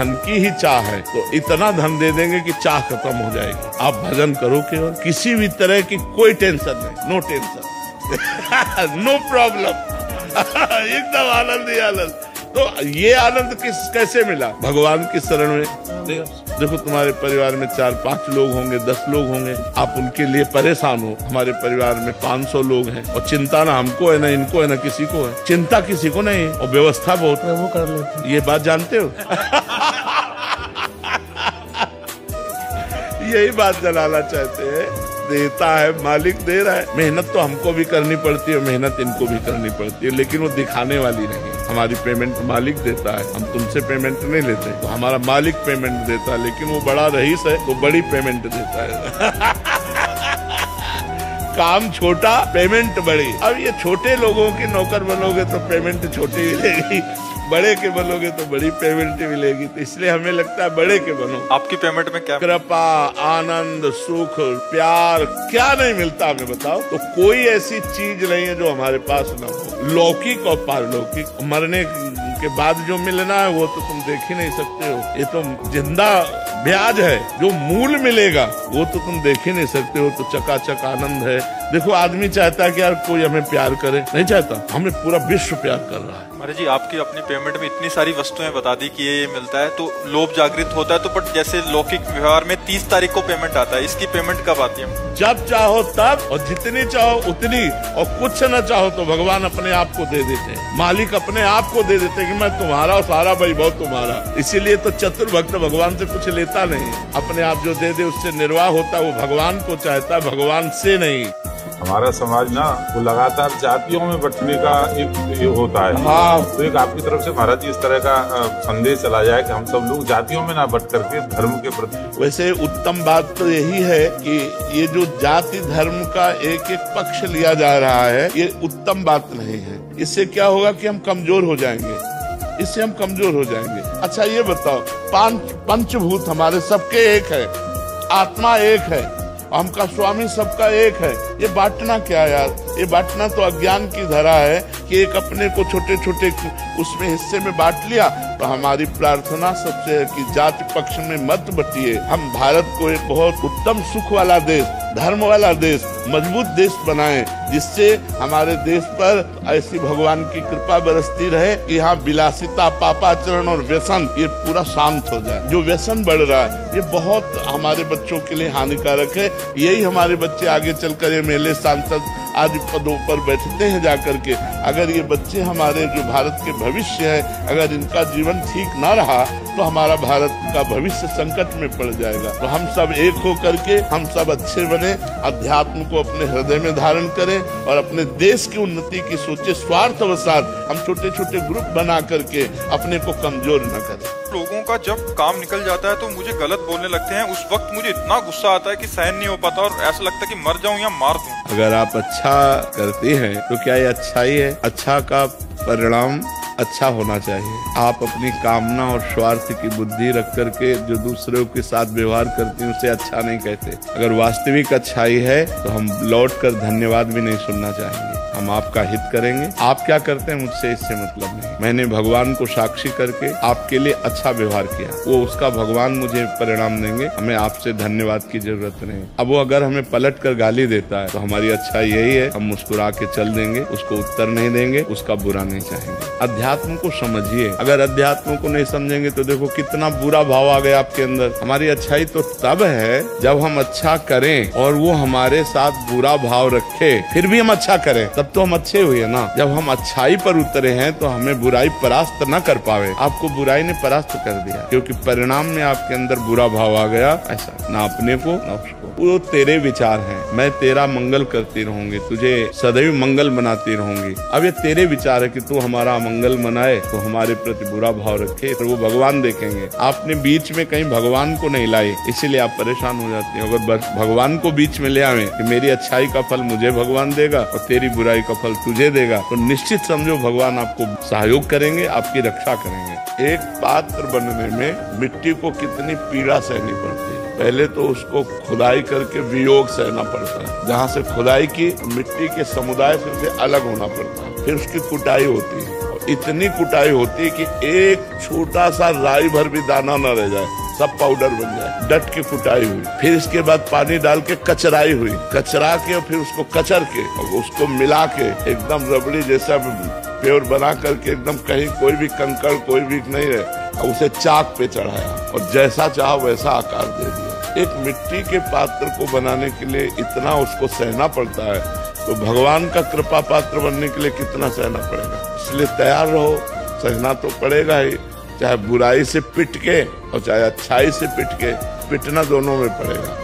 धन की ही चाह है तो इतना धन दे देंगे कि चाह खत्म हो जाएगी। आप भजन करो केवल, किसी भी तरह की कोई टेंशन नहीं, नो टेंशन नो प्रॉब्लम एकदम आनंद ही आनंद। तो ये आनंद कैसे मिला? भगवान की शरण में। देखो तुम्हारे परिवार में 4-5 लोग होंगे, 10 लोग होंगे, आप उनके लिए परेशान हो। हमारे परिवार में 500 लोग हैं और चिंता ना हमको है, ना इनको है, ना किसी को है, चिंता किसी को नहीं है और व्यवस्था बहुत है, वो कर लेते। ये बात जानते हो यही बात जलाना चाहते हैं। देता है मालिक, दे रहा है। मेहनत तो हमको भी करनी पड़ती है, मेहनत इनको भी करनी पड़ती है, लेकिन वो दिखाने वाली नहीं। हमारी पेमेंट मालिक देता है, हम तुमसे पेमेंट नहीं लेते। तो हमारा मालिक पेमेंट देता है, लेकिन वो बड़ा रईस है तो बड़ी पेमेंट देता है काम छोटा, पेमेंट बड़ी। अब ये छोटे लोगों की नौकर बनोगे तो पेमेंट छोटी मिलेगी, बड़े के बनोगे तो बड़ी पेमेंट मिलेगी। तो इसलिए हमें लगता है बड़े के बनो। आपकी पेमेंट में क्या? कृपा, आनंद, सुख, प्यार, क्या नहीं मिलता हमें बताओ? तो कोई ऐसी चीज नहीं है जो हमारे पास ना हो। लौकिक और पारलौकिक, मरने के बाद जो मिलना है वो तो तुम देख ही नहीं सकते हो। ये तो जिंदा ब्याज है, जो मूल मिलेगा वो तो तुम देख ही नहीं सकते हो। तो चकाचक आनंद है। देखो आदमी चाहता है कि यार कोई हमें प्यार करे, नहीं चाहता, हमें पूरा विश्व प्यार कर रहा है। अरे जी, आपकी अपनी पेमेंट में इतनी सारी वस्तुएं बता दी कि ये मिलता है तो लोभ जागृत होता है। तो बट जैसे लौकिक व्यवहार में 30 तारीख को पेमेंट आता है, इसकी पेमेंट कब आती है? जब चाहो तब, और जितनी चाहो उतनी, और कुछ न चाहो तो भगवान अपने आप को दे देते हैं। मालिक अपने आप को दे देते हैं कि मैं तुम्हारा और सारा वैभव तुम्हारा। इसीलिए तो चतुर भक्त भगवान से कुछ लेता नहीं, अपने आप जो दे दे उससे निर्वाह होता है। वो भगवान को चाहता है, भगवान से नहीं। हमारा समाज ना वो लगातार जातियों में बंटने का एक ये होता है। हाँ। तो एक आपकी तरफ से महाराज जी इस तरह का संदेश चला जाए कि हम सब लोग जातियों में ना बंट करके धर्म के प्रति। वैसे उत्तम बात तो यही है कि ये जो जाति धर्म का एक एक पक्ष लिया जा रहा है, ये उत्तम बात नहीं है। इससे क्या होगा कि हम कमजोर हो जाएंगे, इससे हम कमजोर हो जाएंगे। अच्छा ये बताओ, पंचभूत हमारे सबके एक है, आत्मा एक है, हमका स्वामी सबका एक है। ये बांटना क्या यार? ये बांटना तो अज्ञान की धरा है कि एक अपने को छोटे छोटे उसमें हिस्से में बांट लिया। तो हमारी प्रार्थना सबसे है कि जाति पक्ष में मत बटिए। हम भारत को एक बहुत उत्तम सुख वाला देश, धर्म वाला देश, मजबूत देश बनाएं, जिससे हमारे देश पर ऐसी भगवान की कृपा बरसती रहे कि यहाँ विलासिता, पापाचरण और व्यसन ये पूरा शांत हो जाए। जो व्यसन बढ़ रहा है ये बहुत हमारे बच्चों के लिए हानिकारक है। यही हमारे बच्चे आगे चलकर एमएलए, सांसद आदि पदों पर बैठते हैं जाकर के। अगर ये बच्चे हमारे जो भारत के भविष्य है, अगर इनका जीवन ठीक ना रहा तो हमारा भारत का भविष्य संकट में पड़ जाएगा। तो हम सब एक हो करके हम सब अच्छे बने, अध्यात्म को अपने हृदय में धारण करें और अपने देश की उन्नति की सोचे। स्वार्थवशात हम छोटे छोटे ग्रुप बना करके अपने को कमजोर न करें। लोगों का जब काम निकल जाता है तो मुझे गलत बोलने लगते हैं, उस वक्त मुझे इतना गुस्सा आता है कि सहन नहीं हो पाता और ऐसा लगता है कि मर जाऊं या मार दूं। अगर आप अच्छा करते हैं तो क्या ये अच्छा ही है? अच्छा का परिणाम अच्छा होना चाहिए। आप अपनी कामना और स्वार्थ की बुद्धि रख करके जो दूसरों के साथ व्यवहार करते हैं उसे अच्छा नहीं कहते। अगर वास्तविक अच्छाई है तो हम लौट कर धन्यवाद भी नहीं सुनना चाहेंगे, हम आपका हित करेंगे। आप क्या करते हैं मुझसे इससे मतलब नहीं। मैंने भगवान को साक्षी करके आपके लिए अच्छा व्यवहार किया, वो उसका भगवान मुझे परिणाम देंगे। हमें आपसे धन्यवाद की जरूरत नहीं। अब वो अगर हमें पलट कर गाली देता है तो हमारी अच्छाई यही है, हम मुस्कुरा के चल देंगे, उसको उत्तर नहीं देंगे, उसका बुरा नहीं चाहेंगे। अध्यात्म को समझिए। अगर अध्यात्म को नहीं समझेंगे तो देखो कितना बुरा भाव आ गया आपके अंदर। हमारी अच्छाई तो तब है जब हम अच्छा करें और वो हमारे साथ बुरा भाव रखे, फिर भी हम अच्छा करें, तब तो हम अच्छे हुए ना। जब हम अच्छाई पर उतरे हैं तो हमें बुराई परास्त न कर पावे। आपको बुराई ने परास्त कर दिया क्योंकि परिणाम में आपके अंदर बुरा भाव आ गया। ऐसा ना अपने को ना उसको। वो तेरे विचार हैं, मैं तेरा मंगल करती रहूंगी, तुझे सदैव मंगल बनाती रहूंगी। अब ये तेरे विचार है कि तू हमारा मंगल मनाए तो हमारे प्रति बुरा भाव रखे, तो वो भगवान देखेंगे। आपने बीच में कहीं भगवान को नहीं लाए, इसीलिए आप परेशान हो जाते हैं। अगर भगवान को बीच में ले आवे कि मेरी अच्छाई का फल मुझे भगवान देगा और तेरी बुराई का फल तुझे देगा, तो निश्चित समझो भगवान आपको सहयोग करेंगे, आपकी रक्षा करेंगे। एक पात्र बनने में मिट्टी को कितनी पीड़ा सहनी पड़ती है। पहले तो उसको खुदाई करके वियोग सहना पड़ता है, जहाँ से खुदाई की मिट्टी के समुदाय से उसे अलग होना पड़ता है, फिर उसकी कुटाई होती है। इतनी कुटाई होती है कि एक छोटा सा राई भर भी दाना न रह जाए, सब पाउडर बन जाए। डट के कुटाई हुई, फिर इसके बाद पानी डाल के कचराई हुई, कचरा के और फिर उसको कचर के और उसको मिला के एकदम रबड़ी जैसा प्योर बना करके एकदम कहीं कोई भी कंकड़ कोई भी नहीं रहे, उसे चाक पे चढ़ाया और जैसा चाहा वैसा आकार दे दिया। एक मिट्टी के पात्र को बनाने के लिए इतना उसको सहना पड़ता है, तो भगवान का कृपा पात्र बनने के लिए कितना सहना पड़ेगा। इसलिए तैयार रहो, सहना तो पड़ेगा ही, चाहे बुराई से पिट के और चाहे अच्छाई से पिट के, पिटना दोनों में पड़ेगा।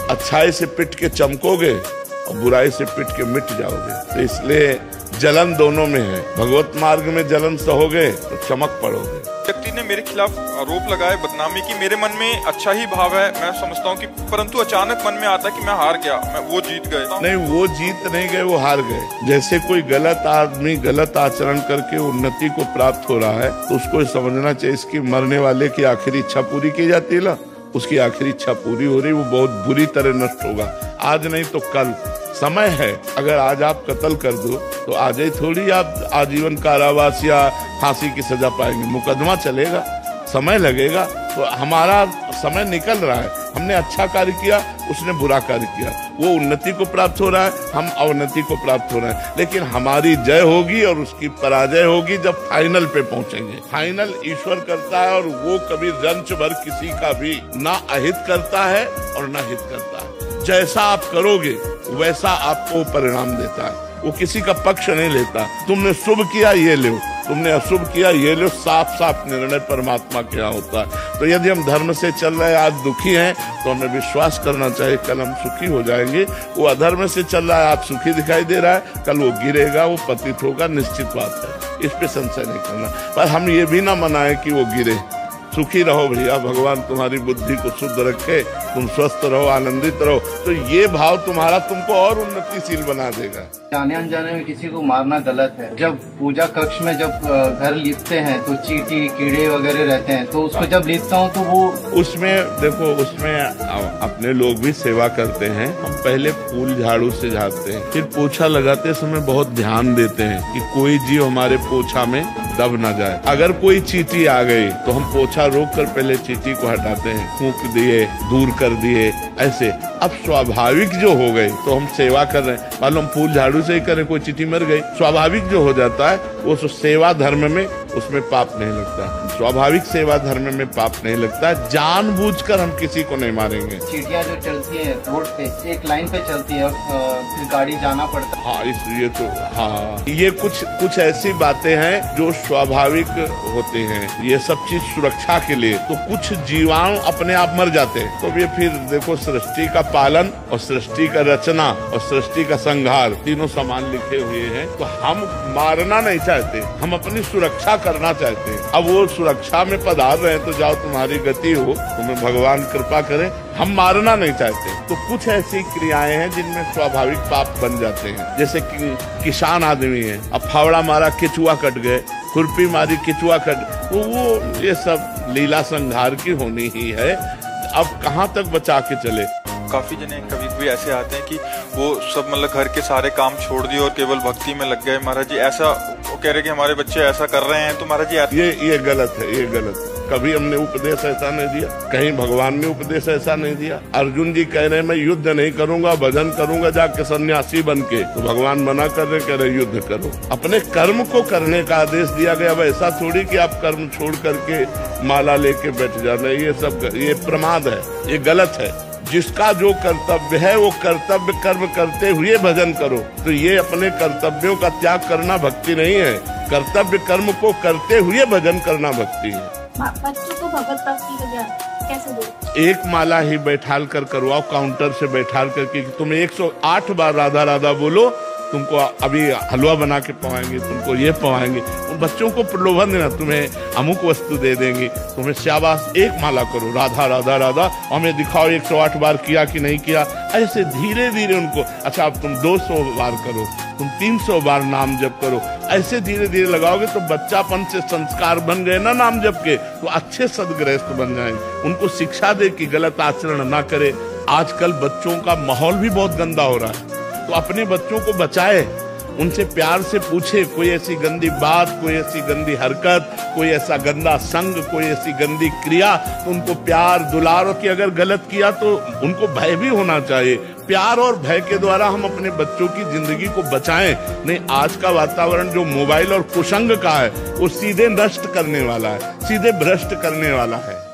अच्छाई से पिट के चमकोगे और बुराई से पिट के मिट जाओगे। तो इसलिए जलन दोनों में है। भगवत मार्ग में जलन सहोगे तो चमक पड़ोगे। व्यक्ति ने मेरे खिलाफ आरोप लगाए, बदनामी की, मेरे मन में अच्छा ही भाव है, मैं समझता हूँ कि, परंतु अचानक मन में आता है कि मैं हार गया, वो जीत गए। नहीं, वो जीत नहीं गए, वो हार गए। जैसे कोई गलत आदमी गलत आचरण करके उन्नति को प्राप्त हो रहा है तो उसको समझना चाहिए इसकी मरने वाले की आखिरी इच्छा पूरी की जाती है ना, उसकी आखिरी इच्छा पूरी हो रही, वो बहुत बुरी तरह नष्ट होगा। आज नहीं तो कल समय है। अगर आज आप कत्ल कर दो तो आज ही थोड़ी आप आजीवन कारावास या फांसी की सजा पाएंगे, मुकदमा चलेगा, समय लगेगा। तो हमारा समय निकल रहा है, हमने अच्छा कार्य किया, उसने बुरा कार्य किया, वो उन्नति को प्राप्त हो रहा है, हम अवनति को प्राप्त हो रहे हैं। लेकिन हमारी जय होगी और उसकी पराजय होगी जब फाइनल पे पहुंचेंगे। फाइनल ईश्वर करता है और वो कभी रंच भर किसी का भी ना अहित करता है और ना हित करता है। जैसा आप करोगे वैसा आपको परिणाम देता है, वो किसी का पक्ष नहीं लेता। तुमने शुभ किया ये लो, तुमने अशुभ किया ये लो, साफ साफ निर्णय परमात्मा के यहाँ होता है। तो यदि हम धर्म से चल रहे हैं, आज दुखी हैं, तो हमें विश्वास करना चाहिए कल हम सुखी हो जाएंगे। वो अधर्म से चल रहा है, आज सुखी दिखाई दे रहा है, कल वो गिरेगा, वो पतित होगा, निश्चित बात है, इस पे संशय नहीं करना। पर हम ये भी ना मनाएं कि वो गिरे। सुखी रहो भैया, भगवान तुम्हारी बुद्धि को शुद्ध रखे, तुम स्वस्थ रहो, आनंदित रहो, तो ये भाव तुम्हारा तुमको और उन्नतिशील बना देगा। जाने अनजाने में किसी को मारना गलत है। जब पूजा कक्ष में जब घर लिपते हैं तो चींटी कीड़े वगैरह रहते हैं, तो उसको जब लिपता हूँ तो वो उसमें देखो, उसमें अपने लोग भी सेवा करते हैं। हम पहले फूल झाड़ू से झाड़ते हैं, फिर पोछा लगाते समय बहुत ध्यान देते हैं कि कोई जीव हमारे पोछा में दब ना जाए। अगर कोई चींटी आ गई तो हम पोछा रोक कर पहले चींटी को हटाते हैं, फूंक दिए, दूर कर दिए, ऐसे। अब स्वाभाविक जो हो गई तो हम सेवा कर रहे हैं, मालूम फूल झाड़ू से ही करें, कोई चींटी मर गई, स्वाभाविक जो हो जाता है वो सेवा धर्म में उसमें पाप नहीं लगता। स्वाभाविक सेवा धर्म में पाप नहीं लगता। जानबूझकर हम किसी को नहीं मारेंगे। चींटियां जो चलती है रोड पे, एक लाइन पे चलती है, फिर गाड़ी जाना पड़ता है। हाँ, इसलिए तो हाँ, ये कुछ ऐसी बातें हैं जो स्वाभाविक होते हैं। ये सब चीज सुरक्षा के लिए, तो कुछ जीवाणु अपने आप मर जाते हैं। तो ये फिर देखो, सृष्टि का पालन और सृष्टि का रचना और सृष्टि का संहार तीनों समान लिखे हुए हैं। तो हम मारना नहीं चाहते, हम अपनी सुरक्षा करना चाहते हैं। अब वो सुरक्षा में पधार रहे हैं तो जाओ, तुम्हारी गति हो, तुम्हें भगवान कृपा करे। हम मारना नहीं चाहते। तो कुछ ऐसी क्रियाएं हैं जिनमें स्वाभाविक पाप बन जाते हैं। जैसे किसान आदमी है, अब फावड़ा मारा केचुआ कट गए, खुरपी मारी केचुआ कट, तो वो ये सब लीला संहार की होनी ही है। अब कहाँ तक बचा के चले। काफी जने कभी भी ऐसे आते हैं कि वो सब मतलब घर के सारे काम छोड़ दिए और केवल भक्ति में लग गए। महाराज जी ऐसा, वो कह रहे कि हमारे बच्चे ऐसा कर रहे हैं, तो महाराज जी ये गलत है, ये गलत है। कभी हमने उपदेश ऐसा नहीं दिया, कहीं भगवान ने उपदेश ऐसा नहीं दिया। अर्जुन जी कह रहे हैं मैं युद्ध नहीं करूंगा, भजन करूंगा जाके सन्यासी बन के, तो भगवान मना कर रहे, कह रहे युद्ध करो। अपने कर्म को करने का आदेश दिया गया। अब ऐसा थोड़ी कि आप कर्म छोड़ करके माला लेके बैठ जाना, ये प्रमाद है, ये गलत है। जिसका जो कर्तव्य है वो कर्तव्य कर्म करते हुए भजन करो। तो ये अपने कर्तव्यों का त्याग करना भक्ति नहीं है, कर्तव्य कर्म को करते हुए भजन करना भक्ति है। बच्चों को भगवत भक्ति का ज्ञान कैसे दो? एक माला ही बैठाल कर करवाओ, काउंटर से बैठाल करके तुम 108 बार राधा राधा बोलो, तुमको अभी हलवा बना के पवाएंगे, तुमको ये पवाएंगे। उन बच्चों को प्रलोभन देना, तुम्हें अमुक वस्तु दे देंगे, तुम्हें शाबाश। एक माला करो, राधा राधा राधा, हमें दिखाओ 108 बार किया कि नहीं किया। ऐसे धीरे धीरे उनको, अच्छा अब तुम 200 बार करो, तुम 300 बार नाम जप करो, ऐसे धीरे धीरे लगाओगे तो बच्चापन से संस्कार बन गए ना नाम जप के, तो अच्छे सदगृहस्थ बन जाएंगे। उनको शिक्षा दे कि गलत आचरण ना करे। आजकल बच्चों का माहौल भी बहुत गंदा हो रहा है, तो अपने बच्चों को बचाए। उनसे प्यार से पूछे, कोई ऐसी गंदी बात, कोई ऐसी गंदी हरकत, कोई ऐसा गंदा संग, कोई ऐसी गंदी क्रिया, तो उनको प्यार दुलार की अगर गलत किया तो उनको भय भी होना चाहिए। प्यार और भय के द्वारा हम अपने बच्चों की जिंदगी को बचाएं। नहीं, आज का वातावरण जो मोबाइल और कुसंग का है वो सीधे नष्ट करने वाला है, सीधे भ्रष्ट करने वाला है।